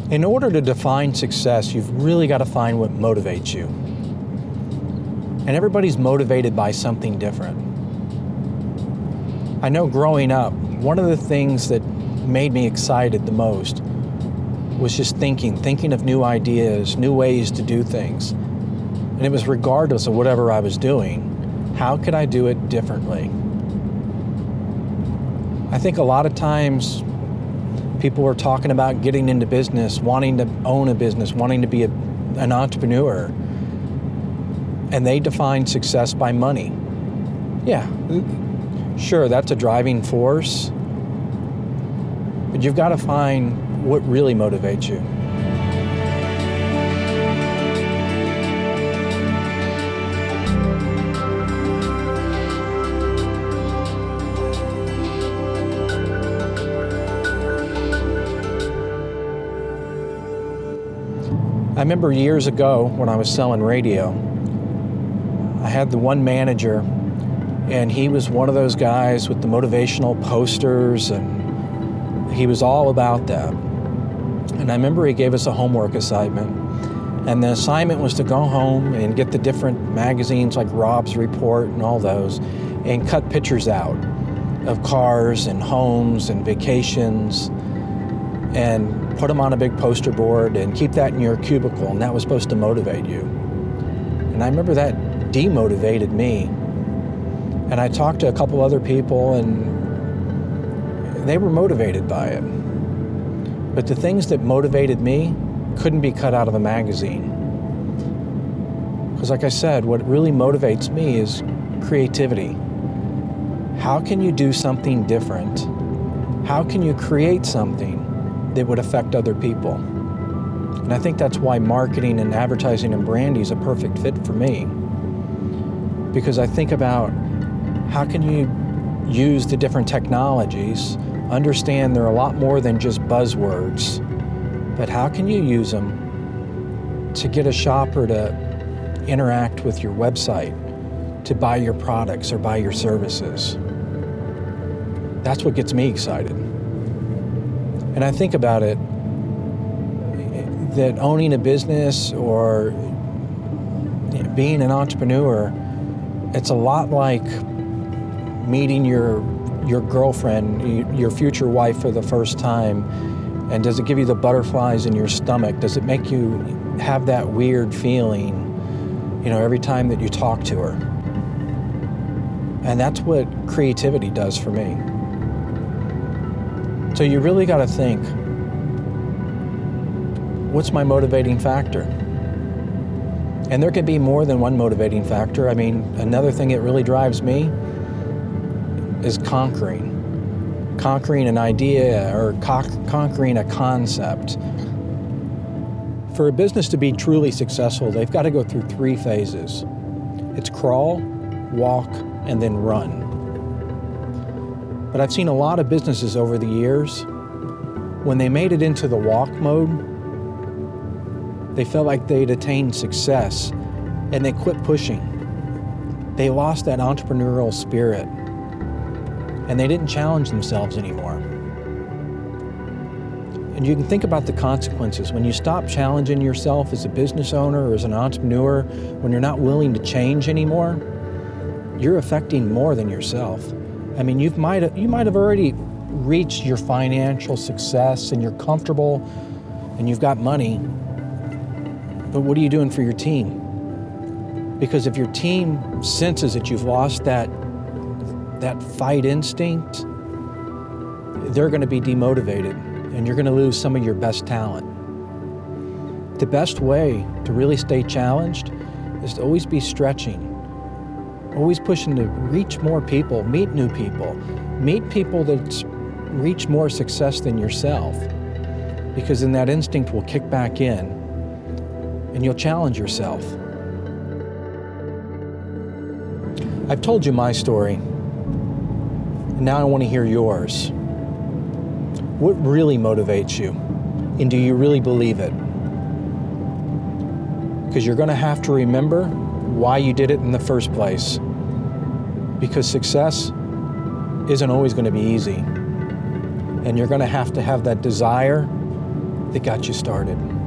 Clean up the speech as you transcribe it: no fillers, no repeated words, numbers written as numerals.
In order to define success, you've really got to find what motivates you. And everybody's motivated by something different. I know growing up, one of the things that made me excited the most was just thinking of new ideas, new ways to do things. And it was regardless of whatever I was doing, how could I do it differently? I think a lot of times people are talking about getting into business, wanting to own a business, wanting to be an entrepreneur, and they define success by money. Yeah, sure, that's a driving force, but you've got to find what really motivates you. I remember years ago when I was selling radio, I had the one manager, and he was one of those guys with the motivational posters, and he was all about that. And I remember he gave us a homework assignment, and the assignment was to go home and get the different magazines like Rob's Report and all those, and cut pictures out of cars and homes and vacations, and put them on a big poster board and keep that in your cubicle, and that was supposed to motivate you. And I remember that demotivated me. And I talked to a couple other people, and they were motivated by it. But the things that motivated me couldn't be cut out of a magazine. Because like I said, what really motivates me is creativity. How can you do something different? How can you create something that would affect other people? And I think that's why marketing and advertising and branding is a perfect fit for me. Because I think about how can you use the different technologies, understand they're a lot more than just buzzwords, but how can you use them to get a shopper to interact with your website, to buy your products or buy your services? That's what gets me excited. And I think about it, that owning a business or being an entrepreneur, it's a lot like meeting your girlfriend, your future wife for the first time. And does it give you the butterflies in your stomach? Does it make you have that weird feeling, every time that you talk to her? And that's what creativity does for me. So you really got to think, what's my motivating factor? And there could be more than one motivating factor. I mean, another thing that really drives me is conquering an idea or conquering a concept. For a business to be truly successful, they've got to go through 3 phases. It's crawl, walk, and then run. But I've seen a lot of businesses over the years, when they made it into the walk mode, they felt like they'd attained success and they quit pushing. They lost that entrepreneurial spirit and they didn't challenge themselves anymore. And you can think about the consequences. When you stop challenging yourself as a business owner or as an entrepreneur, when you're not willing to change anymore, you're affecting more than yourself. I mean, you might have already reached your financial success and you're comfortable and you've got money, but what are you doing for your team? Because if your team senses that you've lost that fight instinct, they're going to be demotivated and you're going to lose some of your best talent. The best way to really stay challenged is to always be stretching, always pushing to reach more people, meet new people, meet people that reach more success than yourself, because then that instinct will kick back in and you'll challenge yourself. I've told you my story, and now I want to hear yours. What really motivates you? And do you really believe it? Because you're going to have to remember why you did it in the first place. Because success isn't always going to be easy. And you're going to have that desire that got you started.